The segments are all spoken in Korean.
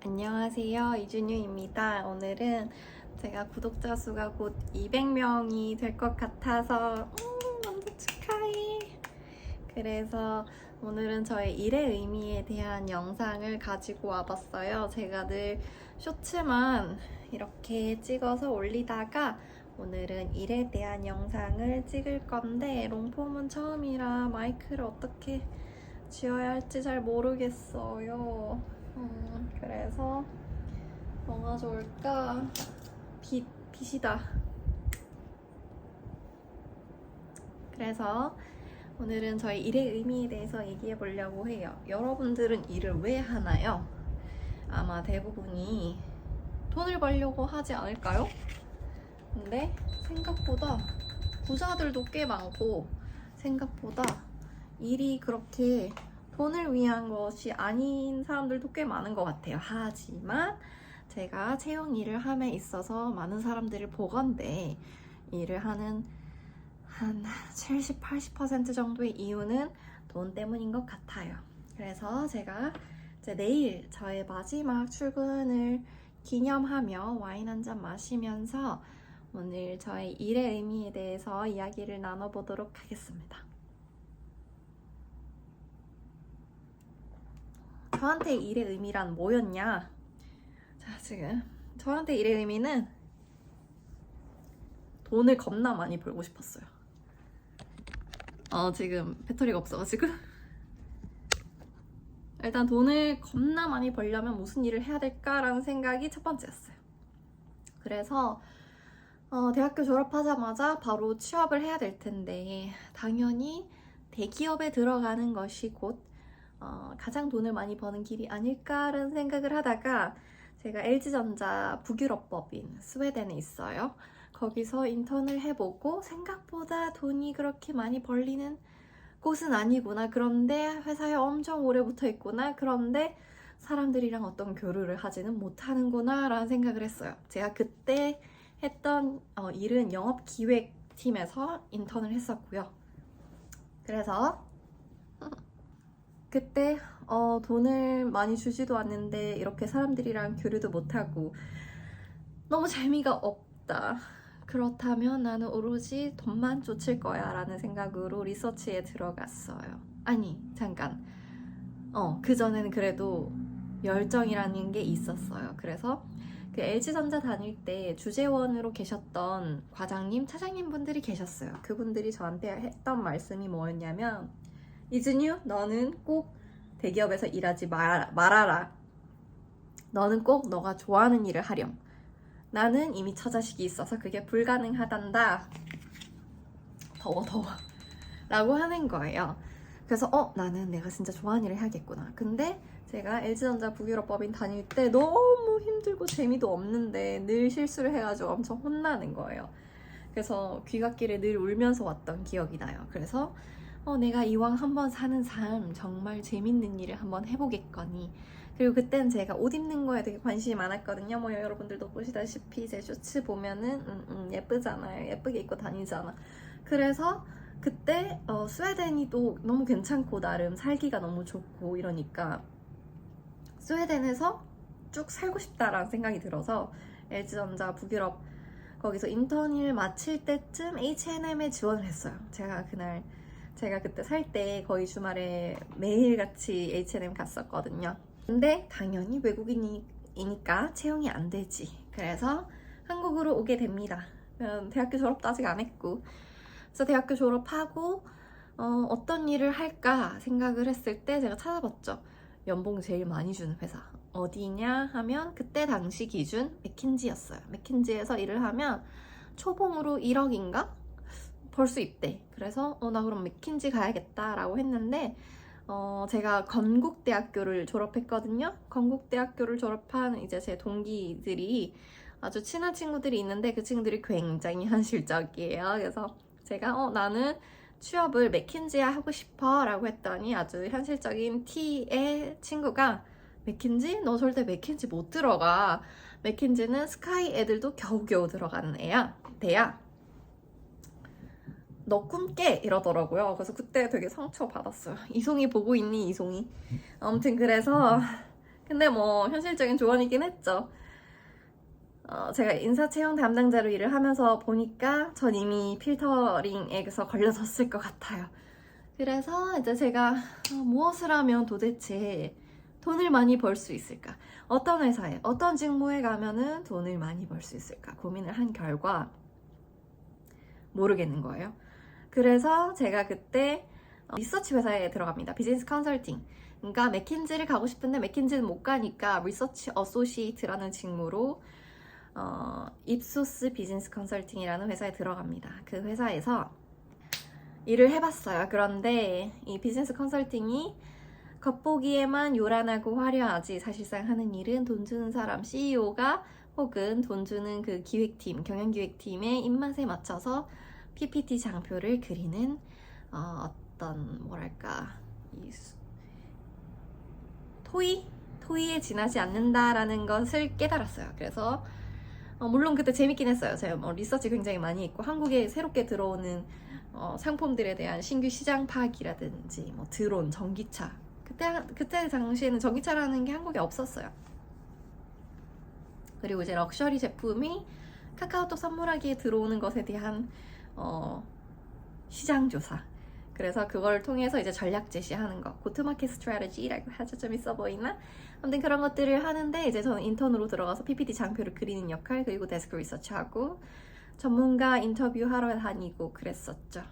안녕하세요, 이준유입니다. 오늘은 제가 구독자 수가 곧 200명이 될 것 같아서 너무 축하해. 그래서 오늘은 저의 일의 의미에 대한 영상을 가지고 와봤어요. 제가 늘 쇼츠만 이렇게 찍어서 올리다가 오늘은 일에 대한 영상을 찍을 건데 롱폼은 처음이라 마이크를 어떻게 지어야 할지 잘 모르겠어요. 그래서 뭐가 좋을까? 빛이다. 그래서 오늘은 저희 일의 의미에 대해서 얘기해 보려고 해요. 여러분들은 일을 왜 하나요? 아마 대부분이 돈을 벌려고 하지 않을까요? 근데 생각보다 부자들도 꽤 많고 생각보다 일이 그렇게 돈을 위한 것이 아닌 사람들도 꽤 많은 것 같아요. 하지만 제가 채용 일을 함에 있어서 많은 사람들을 보건대 일을 하는 한 70, 80% 정도의 이유는 돈 때문인 것 같아요. 그래서 제가 이제 내일 저의 마지막 출근을 기념하며 와인 한 잔 마시면서 오늘 저의 일의 의미에 대해서 이야기를 나눠보도록 하겠습니다. 저한테 일의 의미란 뭐였냐? 자, 지금 저한테 일의 의미는 돈을 겁나 많이 벌고 싶었어요. 지금 배터리가 없어가지고 일단 돈을 겁나 많이 벌려면 무슨 일을 해야 될까라는 생각이 첫 번째였어요. 그래서 대학교 졸업하자마자 바로 취업을 해야 될 텐데 당연히 대기업에 들어가는 것이 곧 가장 돈을 많이 버는 길이 아닐까라는 생각을 하다가 제가 LG전자 북유럽법인 스웨덴에 있어요. 거기서 인턴을 해보고 생각보다 돈이 그렇게 많이 벌리는 곳은 아니구나. 그런데 회사에 엄청 오래 붙어 있구나. 그런데 사람들이랑 어떤 교류를 하지는 못하는구나 라는 생각을 했어요. 제가 그때 했던 일은 영업기획팀에서 인턴을 했었고요. 그래서 그때 돈을 많이 주지도 않는데 이렇게 사람들이랑 교류도 못하고 너무 재미가 없다. 그렇다면 나는 오로지 돈만 쫓을 거야 라는 생각으로 리서치에 들어갔어요. 아니 잠깐 그전에는 그래도 열정이라는 게 있었어요. 그래서 그 LG전자 다닐 때 주재원으로 계셨던 과장님, 차장님 분들이 계셨어요. 그분들이 저한테 했던 말씀이 뭐였냐면 이준유, 너는 꼭 대기업에서 일하지 말아라. 너는 꼭 너가 좋아하는 일을 하렴. 나는 이미 처자식이 있어서 그게 불가능하단다. 더워 라고 하는 거예요. 그래서 나는 내가 진짜 좋아하는 일을 해야겠구나. 근데 제가 LG전자 북유럽법인 다닐 때 너무 힘들고 재미도 없는데 늘 실수를 해가지고 엄청 혼나는 거예요. 그래서 귀갓길에 늘 울면서 왔던 기억이 나요. 그래서 내가 이왕 한번 사는 삶 정말 재밌는 일을 한번 해보겠거니. 그리고 그땐 제가 옷 입는 거에 되게 관심이 많았거든요. 뭐 여러분들도 보시다시피 제 셔츠 보면은 예쁘잖아요. 예쁘게 입고 다니잖아. 그래서 그때 스웨덴이 또 너무 괜찮고 나름 살기가 너무 좋고 이러니까 스웨덴에서 쭉 살고 싶다라는 생각이 들어서 LG전자 북유럽 거기서 인턴을 마칠 때쯤 H&M에 지원을 했어요. 제가 그때 살 때 거의 주말에 매일같이 H&M 갔었거든요. 근데 당연히 외국인이니까 채용이 안 되지. 그래서 한국으로 오게 됩니다. 대학교 졸업도 아직 안 했고. 그래서 대학교 졸업하고 어떤 일을 할까 생각을 했을 때 제가 찾아봤죠. 연봉 제일 많이 주는 회사 어디냐 하면 그때 당시 기준 맥킨지였어요. 맥킨지에서 일을 하면 초봉으로 1억인가? 벌 수 있대. 그래서 나 그럼 맥킨지 가야겠다라고 했는데 제가 건국대학교를 졸업했거든요. 건국대학교를 졸업한 이제 제 동기들이 아주 친한 친구들이 있는데 그 친구들이 굉장히 현실적이에요. 그래서 제가 나는 취업을 맥킨지에 하고 싶어 라고 했더니 아주 현실적인 T의 친구가 맥킨지? 너 절대 맥킨지 못 들어가. 맥킨지는 스카이 애들도 겨우겨우 들어가는 대야. 너 꿈깨 이러더라고요. 그래서 그때 되게 상처받았어요. 이송이 보고 있니 이송이? 아무튼 그래서 근데 뭐 현실적인 조언이긴 했죠. 제가 인사채용 담당자로 일을 하면서 보니까 전 이미 필터링에서 걸려졌을 것 같아요. 그래서 이제 제가 무엇을 하면 도대체 돈을 많이 벌 수 있을까? 어떤 회사에, 어떤 직무에 가면은 돈을 많이 벌 수 있을까? 고민을 한 결과 모르겠는 거예요. 그래서 제가 그때 리서치 회사에 들어갑니다. 비즈니스 컨설팅. 그러니까 맥킨지를 가고 싶은데 맥킨지는 못 가니까 리서치 어소시에이트라는 직무로 입소스 비즈니스 컨설팅이라는 회사에 들어갑니다. 그 회사에서 일을 해봤어요. 그런데 이 비즈니스 컨설팅이 겉보기에만 요란하고 화려하지 사실상 하는 일은 돈 주는 사람 CEO가 혹은 돈 주는 그 기획팀, 경영기획팀의 입맛에 맞춰서 PPT 장표를 그리는 어떤 뭐랄까 토의에 지나지 않는다라는 것을 깨달았어요. 그래서 물론 그때 재밌긴 했어요. 제가 리서치 굉장히 많이 했고 한국에 새롭게 들어오는 상품들에 대한 신규 시장 파악이라든지 드론, 전기차 그때 당시에는 전기차라는 게 한국에 없었어요. 그리고 이제 럭셔리 제품이 카카오톡 선물하기에 들어오는 것에 대한 시장 조사. 그래서 그걸 통해서 이제 전략 제시하는 거. 고트마켓 스트래티지라고 하죠. 좀 있어 보이나? 아무튼 그런 것들을 하는데 이제 저는 인턴으로 들어가서 PPT 장표를 그리는 역할, 그리고 데스크 리서치하고 전문가 인터뷰하러 다니고 그랬었죠.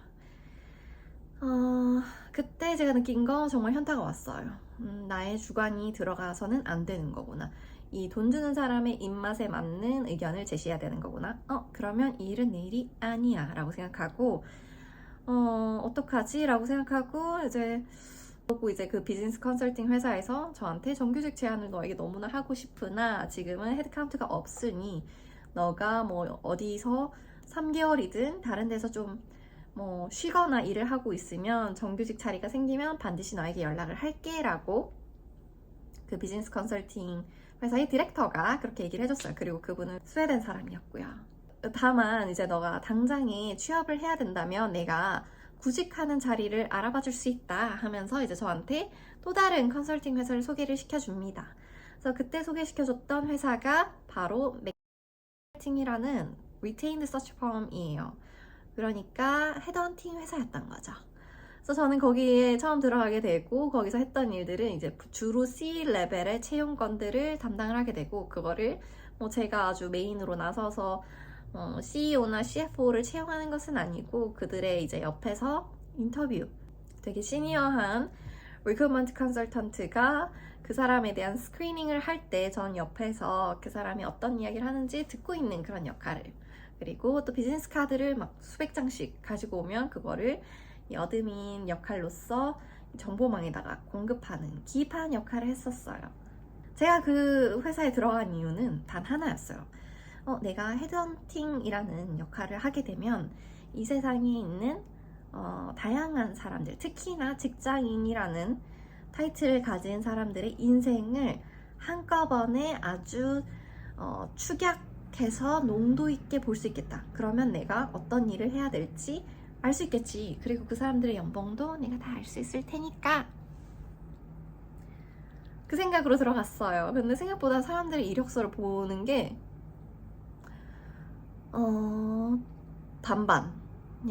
그때 제가 느낀 거 정말 현타가 왔어요. 나의 주관이 들어가서는 안 되는 거구나. 이 돈 주는 사람의 입맛에 맞는 의견을 제시해야 되는 거구나. 그러면 이 일은 내 일이 아니야 라고 생각하고 어떡하지? 라고 생각하고 이제 그 비즈니스 컨설팅 회사에서 저한테 정규직 제안을 너에게 너무나 하고 싶으나 지금은 헤드카운트가 없으니 너가 뭐 어디서 3개월이든 다른 데서 좀 쉬거나 일을 하고 있으면 정규직 자리가 생기면 반드시 너에게 연락을 할게 라고 그 비즈니스 컨설팅 회사의 디렉터가 그렇게 얘기를 해줬어요. 그리고 그분은 스웨덴 사람이었고요. 다만 이제 너가 당장에 취업을 해야 된다면 내가 구직하는 자리를 알아봐 줄 수 있다 하면서 이제 저한테 또 다른 컨설팅 회사를 소개를 시켜줍니다. 그래서 그때 소개시켜줬던 회사가 바로 맥팅이라는 리테인드 서치 펌이에요. 그러니까 헤드헌팅 회사였던 거죠. 그래서 저는 거기에 처음 들어가게 되고 거기서 했던 일들은 이제 주로 C-레벨의 채용 건들을 담당을 하게 되고 그거를 제가 아주 메인으로 나서서 CEO나 CFO를 채용하는 것은 아니고 그들의 이제 옆에서 인터뷰 되게 시니어한 리크루트먼트 컨설턴트가 그 사람에 대한 스크리닝을 할 때 전 옆에서 그 사람이 어떤 이야기를 하는지 듣고 있는 그런 역할을 그리고 또 비즈니스 카드를 막 수백 장씩 가지고 오면 그거를 어드민 역할로서 정보망에다가 공급하는 기입하는 역할을 했었어요. 제가 그 회사에 들어간 이유는 단 하나였어요. 내가 헤드헌팅이라는 역할을 하게 되면 이 세상에 있는 다양한 사람들, 특히나 직장인이라는 타이틀을 가진 사람들의 인생을 한꺼번에 아주 축약해서 농도 있게 볼 수 있겠다. 그러면 내가 어떤 일을 해야 될지 알 수 있겠지. 그리고 그 사람들의 연봉도 내가 다 알 수 있을 테니까. 그 생각으로 들어갔어요. 근데 생각보다 사람들의 이력서를 보는 게 반반.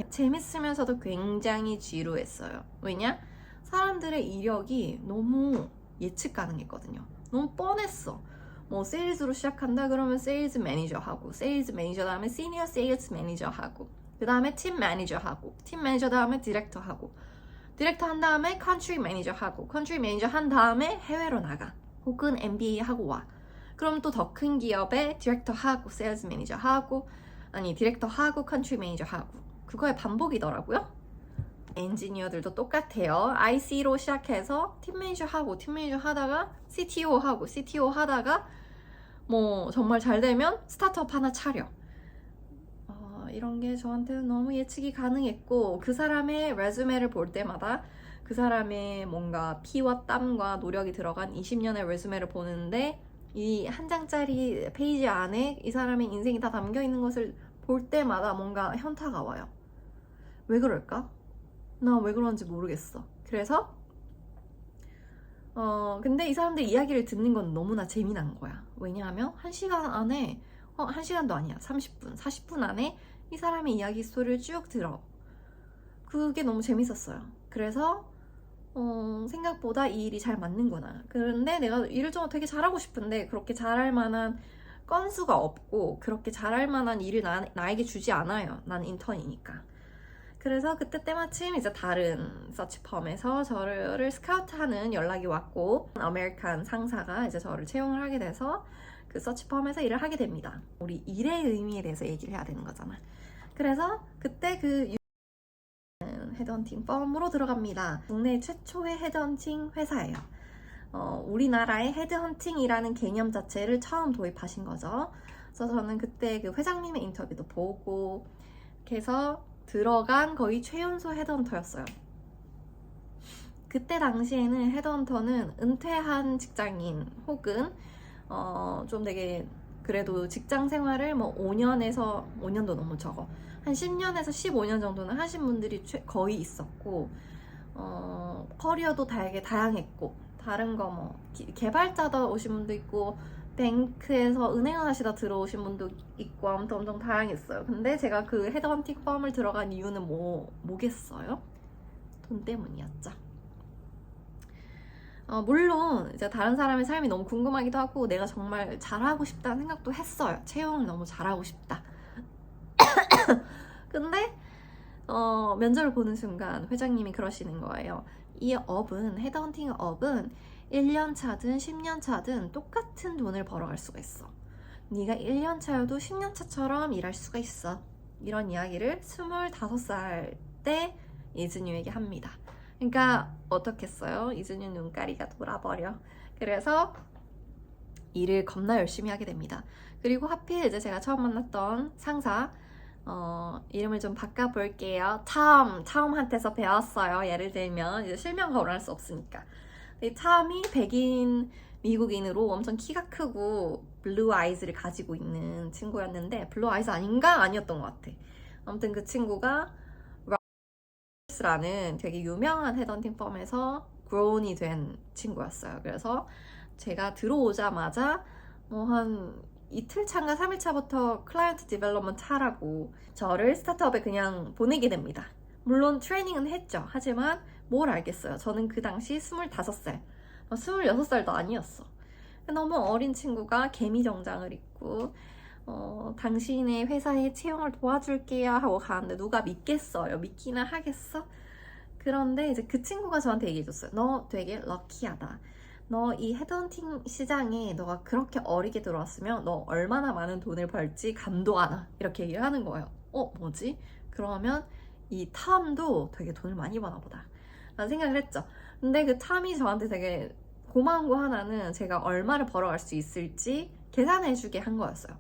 재밌으면서도 굉장히 지루했어요. 왜냐? 사람들의 이력이 너무 예측 가능했거든요. 너무 뻔했어. 세일즈로 시작한다 그러면 세일즈 매니저 하고, 세일즈 매니저 다음에 시니어 세일즈 매니저 하고, 그 다음에 팀 매니저 하고, 팀 매니저 다음에 디렉터 하고, 디렉터 한 다음에 컨트리 매니저 하고, 컨트리 매니저 한 다음에 해외로 나가. 혹은 MBA 하고 와. 그럼 또 더 큰 기업에 디렉터 하고, 세일즈 매니저 하고, 디렉터 하고, 컨트리 매니저 하고. 그거의 반복이더라고요. 엔지니어들도 똑같아요. IC로 시작해서 팀 매니저 하고, 팀 매니저 하다가 CTO 하고, CTO 하다가 정말 잘 되면 스타트업 하나 차려. 이런 게 저한테는 너무 예측이 가능했고 그 사람의 레주메를 볼 때마다 그 사람의 뭔가 피와 땀과 노력이 들어간 20년의 레주메를 보는데 이 한 장짜리 페이지 안에 이 사람의 인생이 다 담겨 있는 것을 볼 때마다 뭔가 현타가 와요. 왜 그럴까? 나 왜 그런지 모르겠어. 그래서 근데 이 사람들 이야기를 듣는 건 너무나 재미난 거야. 왜냐하면 1시간 안에 1시간도 아니야. 30분, 40분 안에 이 사람의 이야기 스토리를 쭉 들어. 그게 너무 재밌었어요. 그래서 생각보다 이 일이 잘 맞는구나. 그런데 내가 일을 좀 되게 잘하고 싶은데 그렇게 잘할 만한 건수가 없고 그렇게 잘할 만한 일을 나에게 주지 않아요. 난 인턴이니까. 그래서 그때 때마침 이제 다른 서치펌에서 저를 스카우트하는 연락이 왔고 아메리칸 상사가 이제 저를 채용을 하게 돼서 그 서치펌에서 일을 하게 됩니다. 우리 일의 의미에 대해서 얘기를 해야 되는 거잖아. 그래서 그때 그 헤드헌팅 펌으로 들어갑니다. 국내 최초의 헤드헌팅 회사예요. 우리나라의 헤드헌팅이라는 개념 자체를 처음 도입하신 거죠. 그래서 저는 그때 그 회장님의 인터뷰도 보고 그래서 들어간 거의 최연소 헤드헌터였어요. 그때 당시에는 헤드헌터는 은퇴한 직장인 혹은 좀 되게 그래도 직장 생활을 뭐 5년에서 5년도 너무 적어 한 10년에서 15년 정도는 하신 분들이 거의 있었고 커리어도 되게 다양했고 다른 거 뭐 개발자다 오신 분도 있고 뱅크에서 은행을 하시다 들어오신 분도 있고 아무튼 엄청 다양했어요. 근데 제가 그 헤드헌팅 펌을 들어간 이유는 뭐겠어요? 돈 때문이었죠. 물론 이제 다른 사람의 삶이 너무 궁금하기도 하고 내가 정말 잘하고 싶다는 생각도 했어요. 채용을 너무 잘하고 싶다. 근데 면접을 보는 순간 회장님이 그러시는 거예요. 이 업은 헤드헌팅 업은 1년 차든 10년 차든 똑같은 돈을 벌어갈 수가 있어. 네가 1년 차여도 10년 차처럼 일할 수가 있어. 이런 이야기를 25살 때 이즈뉴에게 합니다. 그러니까 어떻겠어요? 이즈뉴 눈가리가 돌아버려. 그래서 일을 겁나 열심히 하게 됩니다. 그리고 하필 이제 제가 처음 만났던 상사 이름을 좀 바꿔볼게요. 톰한테서 배웠어요. 예를 들면 이제 실명 거론할 수 없으니까. 이 톰이 백인 미국인으로 엄청 키가 크고 블루 아이즈를 가지고 있는 친구였는데 블루 아이즈 아닌가? 아니었던 것 같아. 아무튼 그 친구가 라는 되게 유명한 헤드헌팅 펌에서 그로운이 된 친구였어요. 그래서 제가 들어오자마자 한 이틀 차인가 3일 차부터 클라이언트 디벨롭먼트 하라고 저를 스타트업에 그냥 보내게 됩니다. 물론 트레이닝은 했죠. 하지만 뭘 알겠어요. 저는 그 당시 25살, 26살도 아니었어. 너무 어린 친구가 개미 정장을 입고 당신의 회사에 채용을 도와줄게요 하고 가는데 누가 믿겠어요? 믿기나 하겠어? 그런데 이제 그 친구가 저한테 얘기해줬어요. 너 되게 럭키하다. 너 이 헤드헌팅 시장에 너가 그렇게 어리게 들어왔으면 너 얼마나 많은 돈을 벌지 감도 안 와. 이렇게 얘기를 하는 거예요. 뭐지? 그러면 이 탐도 되게 돈을 많이 버나 보다. 라는 생각을 했죠. 근데 그 탐이 저한테 되게 고마운 거 하나는 제가 얼마를 벌어갈 수 있을지 계산해주게 한 거였어요.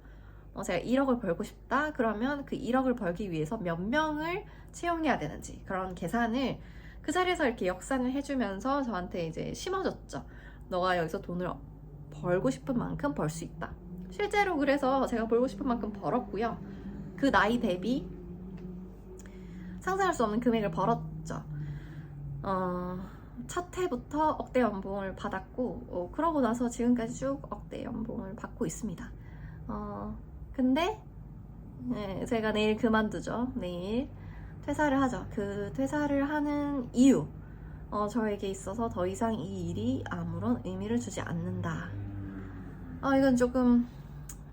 제가 1억을 벌고 싶다 그러면 그 1억을 벌기 위해서 몇 명을 채용해야 되는지 그런 계산을 그 자리에서 이렇게 역산을 해주면서 저한테 이제 심어줬죠. 너가 여기서 돈을 벌고 싶은 만큼 벌 수 있다. 실제로 그래서 제가 벌고 싶은 만큼 벌었고요. 그 나이 대비 상상할 수 없는 금액을 벌었죠. 첫 해부터 억대 연봉을 받았고 그러고 나서 지금까지 쭉 억대 연봉을 받고 있습니다. 근데 제가 내일 그만두죠. 내일 퇴사를 하죠. 그 퇴사를 하는 이유 저에게 있어서 더 이상 이 일이 아무런 의미를 주지 않는다. 이건 조금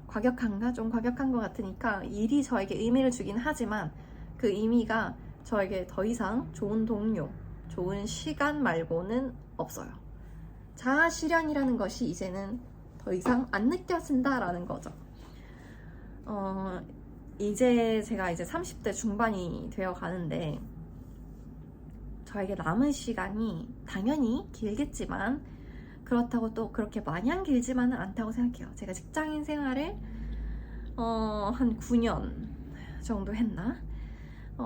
과격한가? 좀 과격한 것 같으니까 일이 저에게 의미를 주긴 하지만 그 의미가 저에게 더 이상 좋은 동료, 좋은 시간 말고는 없어요. 자아 실현이라는 것이 이제는 더 이상 안 느껴진다라는 거죠. 이제 제가 이제 30대 중반이 되어 가는데 저에게 남은 시간이 당연히 길겠지만 그렇다고 또 그렇게 마냥 길지만은 않다고 생각해요. 제가 직장인 생활을 한 9년 정도 했나?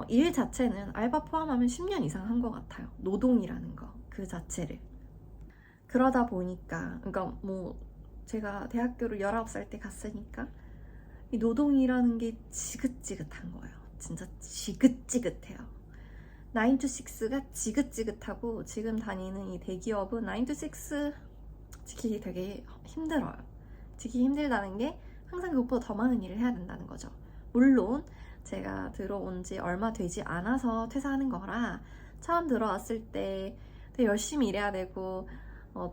일 자체는 알바 포함하면 10년 이상 한 것 같아요. 노동이라는 거, 그 자체를. 그러다 보니까, 그러니까 뭐 제가 대학교를 19살 때 갔으니까 이 노동이라는 게 지긋지긋한 거예요. 진짜 지긋지긋해요. 9 to 6가 지긋지긋하고 지금 다니는 이 대기업은 9 to 6 지키기 되게 힘들어요. 지키기 힘들다는 게 항상 그것보다 더 많은 일을 해야 된다는 거죠. 물론 제가 들어온 지 얼마 되지 않아서 퇴사하는 거라 처음 들어왔을 때 되게 열심히 일해야 되고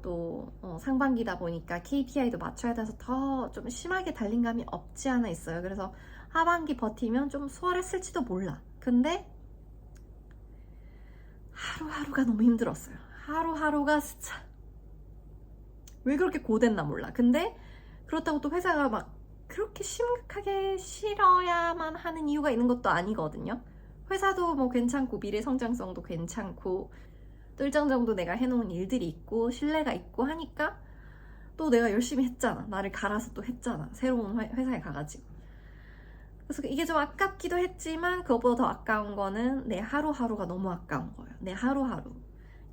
또 상반기다 보니까 KPI도 맞춰야 돼서 더 좀 심하게 달린 감이 없지 않아 있어요. 그래서 하반기 버티면 좀 수월했을지도 몰라. 근데 하루하루가 너무 힘들었어요. 하루하루가 진짜 왜 그렇게 고됐나 몰라. 근데 그렇다고 또 회사가 막 그렇게 심각하게 싫어야만 하는 이유가 있는 것도 아니거든요. 회사도 뭐 괜찮고 미래 성장성도 괜찮고 또 일정 정도 내가 해놓은 일들이 있고 신뢰가 있고 하니까 또 내가 열심히 했잖아. 나를 갈아서 또 했잖아. 새로운 회사에 가가지고. 그래서 이게 좀 아깝기도 했지만 그것보다 더 아까운 거는 내 하루하루가 너무 아까운 거예요. 내 하루하루.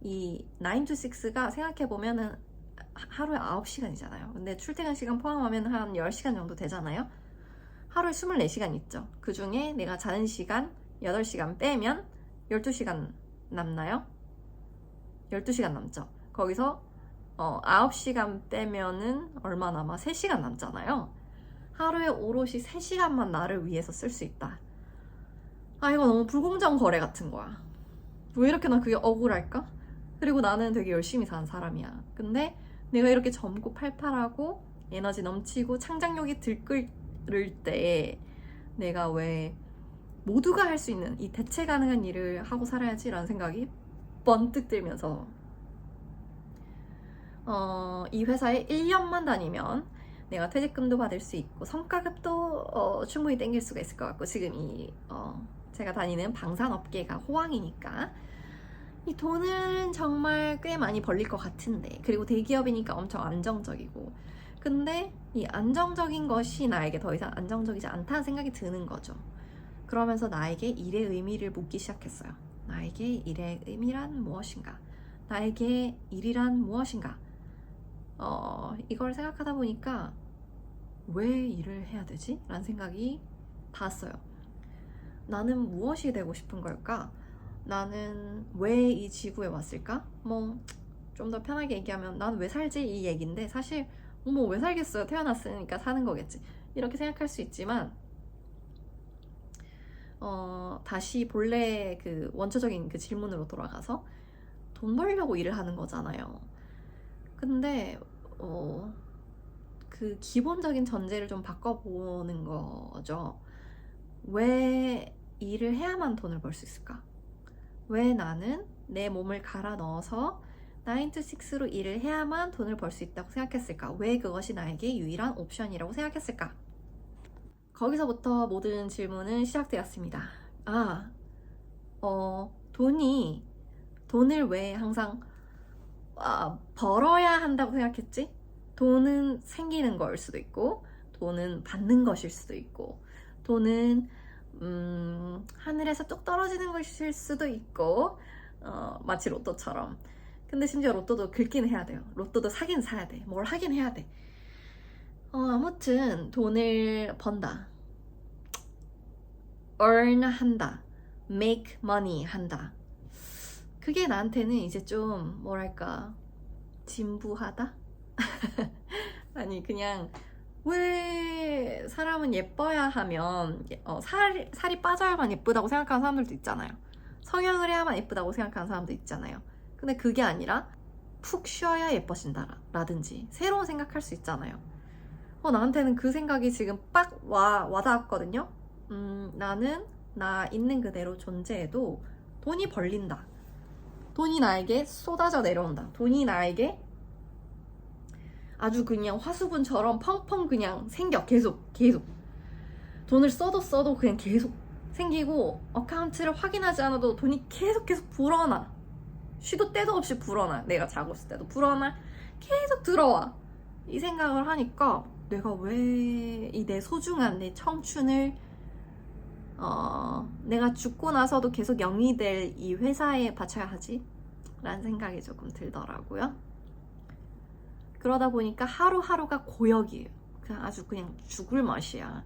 이 9 to 6가 생각해보면은 하루에 9시간이잖아요. 근데 출퇴근 시간 포함하면 한 10시간 정도 되잖아요. 하루에 24시간 있죠. 그 중에 내가 자는 시간 8시간 빼면 12시간 남나요? 12시간 남죠. 거기서 9시간 빼면은 얼마 남아? 3시간 남잖아요. 하루에 오롯이 3시간만 나를 위해서 쓸 수 있다. 아, 이거 너무 불공정 거래 같은 거야. 왜 이렇게 난 그게 억울할까? 그리고 나는 되게 열심히 사는 사람이야. 근데 내가 이렇게 젊고 팔팔하고 에너지 넘치고 창작력이 들끓을 때 내가 왜 모두가 할 수 있는 이 대체 가능한 일을 하고 살아야지 라는 생각이 번뜩 들면서 이 회사에 1년만 다니면 내가 퇴직금도 받을 수 있고 성과급도 충분히 땡길 수가 있을 것 같고 지금 제가 다니는 방산업계가 호황이니까 이 돈은 정말 꽤 많이 벌릴 것 같은데 그리고 대기업이니까 엄청 안정적이고 근데 이 안정적인 것이 나에게 더 이상 안정적이지 않다는 생각이 드는 거죠. 그러면서 나에게 일의 의미를 묻기 시작했어요. 나에게 일의 의미란 무엇인가? 나에게 일이란 무엇인가? 이걸 생각하다 보니까 왜 일을 해야 되지? 라는 생각이 닿았어요. 나는 무엇이 되고 싶은 걸까? 나는 왜 이 지구에 왔을까? 뭐 좀 더 편하게 얘기하면 난 왜 살지? 이 얘기인데 사실 뭐 왜 살겠어요? 태어났으니까 사는 거겠지. 이렇게 생각할 수 있지만 다시 본래 그 원초적인 그 질문으로 돌아가서 돈 벌려고 일을 하는 거잖아요. 근데 그 기본적인 전제를 좀 바꿔보는 거죠. 왜 일을 해야만 돈을 벌 수 있을까? 왜 나는 내 몸을 갈아 넣어서 9 to 6로 일을 해야만 돈을 벌 수 있다고 생각했을까? 왜 그것이 나에게 유일한 옵션이라고 생각했을까? 거기서부터 모든 질문은 시작되었습니다. 돈을 왜 항상 벌어야 한다고 생각했지? 돈은 생기는 걸 수도 있고 돈은 받는 것일 수도 있고 돈은 하늘에서 뚝 떨어지는 것일 수도 있고 마치 로또처럼. 근데 심지어 로또도 긁긴 해야 돼요. 로또도 사긴 사야 돼. 뭘 하긴 해야 돼. 아무튼 돈을 번다, earn 한다, make money 한다. 그게 나한테는 이제 좀 뭐랄까 진부하다? 아니 그냥 왜 사람은 예뻐야 하면 살이 빠져야만 예쁘다고 생각하는 사람들도 있잖아요. 성형을 해야만 예쁘다고 생각하는 사람도 있잖아요. 근데 그게 아니라 푹 쉬어야 예뻐진다 라든지 새로운 생각할 수 있잖아요. 나한테는 그 생각이 지금 빡 와닿았거든요. 나는 나 있는 그대로 존재해도 돈이 벌린다. 돈이 나에게 쏟아져 내려온다. 돈이 나에게 아주 그냥 화수분처럼 펑펑 그냥 생겨. 계속 돈을 써도 그냥 계속 생기고 어카운트를 확인하지 않아도 돈이 계속 불어나. 쉬도 때도 없이 불어나. 내가 자고 있을 때도 불어나. 계속 들어와. 이 생각을 하니까 내가 왜 이 내 소중한 내 청춘을 내가 죽고 나서도 계속 영이 될 이 회사에 바쳐야 하지? 라는 생각이 조금 들더라고요. 그러다 보니까 하루하루가 고역이에요. 아주 그냥 죽을 맛이야.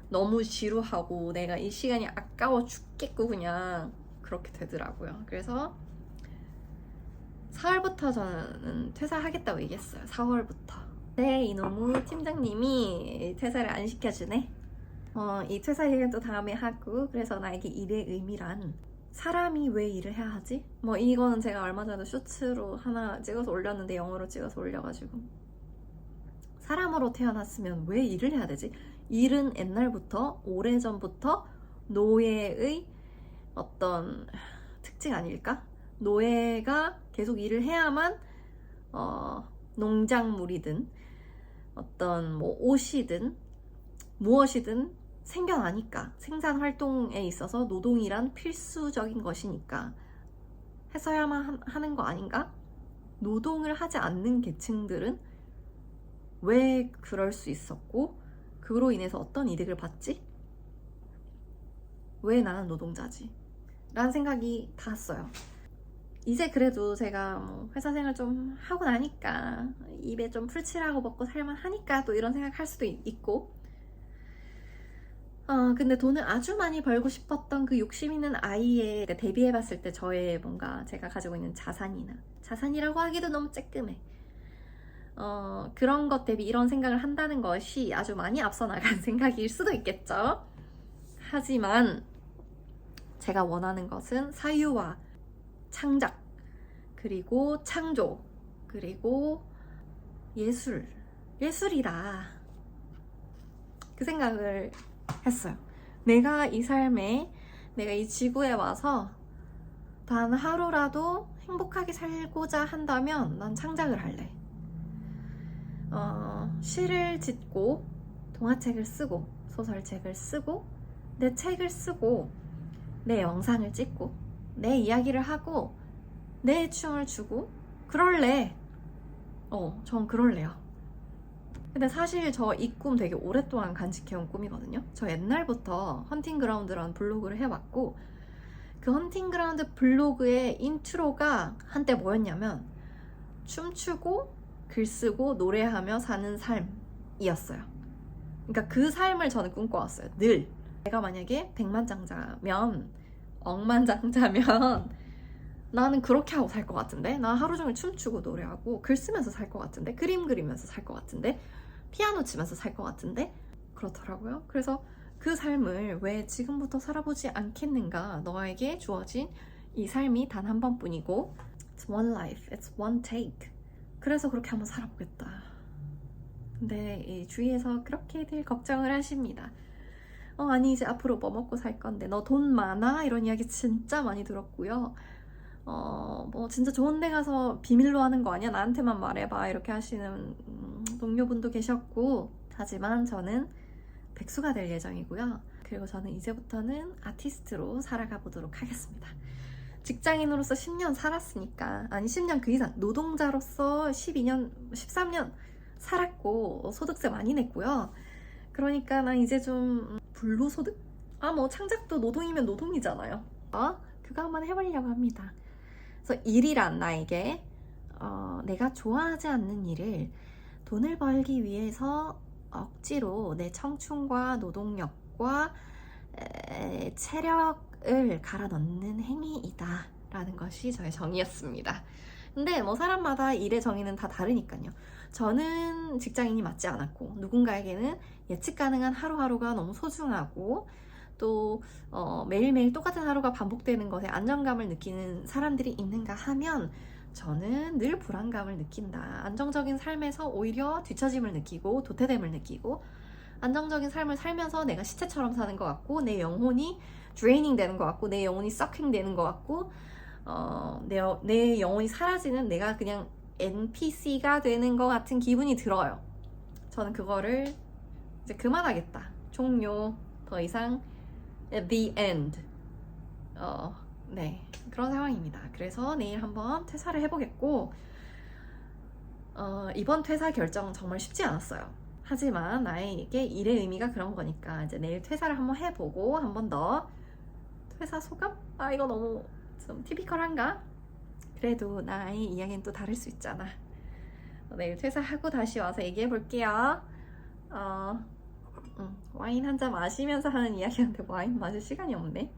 너무 지루하고 내가 이 시간이 아까워 죽겠고 그냥 그렇게 되더라고요. 그래서 4월부터 저는 퇴사하겠다고 얘기했어요. 4월부터. 네, 이놈의 팀장님이 퇴사를 안 시켜주네. 이 퇴사 얘기는 또 다음에 하고, 그래서 나에게 일의 의미란 사람이 왜 일을 해야 하지? 뭐 이거는 제가 얼마 전에 쇼츠로 하나 찍어서 올렸는데, 영어로 찍어서 올려가지고, 사람으로 태어났으면 왜 일을 해야 되지? 일은 옛날부터, 오래전부터 노예의 어떤 특징 아닐까? 노예가 계속 일을 해야만 농작물이든 어떤 뭐 옷이든 무엇이든 생겨나니까, 생산 활동에 있어서 노동이란 필수적인 것이니까 해서야만 하는 거 아닌가? 노동을 하지 않는 계층들은 왜 그럴 수 있었고, 그로 인해서 어떤 이득을 받지? 왜 나는 노동자지? 라는 생각이 닿았어요. 이제 그래도 제가 뭐 회사 생활 좀 하고 나니까, 입에 좀 풀칠하고 먹고 살만 하니까 또 이런 생각 할 수도 있고, 근데 돈을 아주 많이 벌고 싶었던 그 욕심 있는 아이의, 그러니까 데뷔해봤을 때 저의 뭔가 제가 가지고 있는 자산이라고 하기도 너무 쬐끔해. 그런 것 대비 이런 생각을 한다는 것이 아주 많이 앞서 나간 생각일 수도 있겠죠. 하지만 제가 원하는 것은 사유와 창작, 그리고 창조, 그리고 예술이다. 그 생각을 했어요. 내가 이 삶에, 내가 이 지구에 와서 단 하루라도 행복하게 살고자 한다면 난 창작을 할래. 시를 짓고, 동화책을 쓰고, 소설책을 쓰고, 내 책을 쓰고, 내 영상을 찍고, 내 이야기를 하고, 내 춤을 추고, 그럴래. 전 그럴래요. 근데 사실 저 이 꿈 되게 오랫동안 간직해온 꿈이거든요. 저 옛날부터 헌팅그라운드라는 블로그를 해왔고, 그 헌팅그라운드 블로그의 인트로가 한때 뭐였냐면 춤추고 글쓰고 노래하며 사는 삶이었어요. 그러니까 그 삶을 저는 꿈꿔왔어요. 늘. 내가 만약에 백만장자면, 억만장자면 나는 그렇게 하고 살 것 같은데, 나 하루 종일 춤추고 노래하고 글 쓰면서 살 것 같은데, 그림 그리면서 살 것 같은데, 피아노 치면서 살 것 같은데, 그렇더라고요. 그래서 그 삶을 왜 지금부터 살아보지 않겠는가? 너에게 주어진 이 삶이 단 한 번뿐이고, it's one life, it's one take. 그래서 그렇게 한번 살아보겠다. 근데 이 주위에서 그렇게들 걱정을 하십니다. 아니 이제 앞으로 뭐 먹고 살 건데 너 돈 많아? 이런 이야기 진짜 많이 들었고요. 뭐 진짜 좋은 데 가서 비밀로 하는 거 아니야? 나한테만 말해봐. 이렇게 하시는 동료분도 계셨고, 하지만 저는 백수가 될 예정이고요. 그리고 저는 이제부터는 아티스트로 살아가 보도록 하겠습니다. 직장인으로서 10년 살았으니까, 아니 10년 그 이상, 노동자로서 12년, 13년 살았고 소득세 많이 냈고요. 그러니까 난 이제 좀 불로소득? 뭐 창작도 노동이면 노동이잖아요. 그거 한번 해보려고 합니다. 그래서 일이란 나에게 내가 좋아하지 않는 일을 돈을 벌기 위해서 억지로 내 청춘과 노동력과 체력을 갈아 넣는 행위이다 라는 것이 저의 정의였습니다. 근데 뭐 사람마다 일의 정의는 다 다르니까요. 저는 직장인이 맞지 않았고, 누군가에게는 예측 가능한 하루하루가 너무 소중하고, 또 매일매일 똑같은 하루가 반복되는 것에 안정감을 느끼는 사람들이 있는가 하면, 저는 늘 불안감을 느낀다. 안정적인 삶에서 오히려 뒤처짐을 느끼고 도태됨을 느끼고, 안정적인 삶을 살면서 내가 시체처럼 사는 것 같고, 내 영혼이 드레이닝 되는 것 같고, 내 영혼이 서킹 되는 것 같고, 내 영혼이 사라지는, 내가 그냥 NPC가 되는 것 같은 기분이 들어요. 저는 그거를 이제 그만하겠다. 종료. 더 이상 the end. 네, 그런 상황입니다. 그래서 내일 한번 퇴사를 해보겠고, 이번 퇴사 결정 정말 쉽지 않았어요. 하지만 나에게 일의 의미가 그런 거니까 이제 내일 퇴사를 한번 해보고, 한 번 더 퇴사 소감? 이거 너무 좀 티피컬한가? 그래도 나의 이야기는 또 다를 수 있잖아. 내일 퇴사하고 다시 와서 얘기해 볼게요. 와인 한 잔 마시면서 하는 이야기인데 와인 마실 시간이 없네.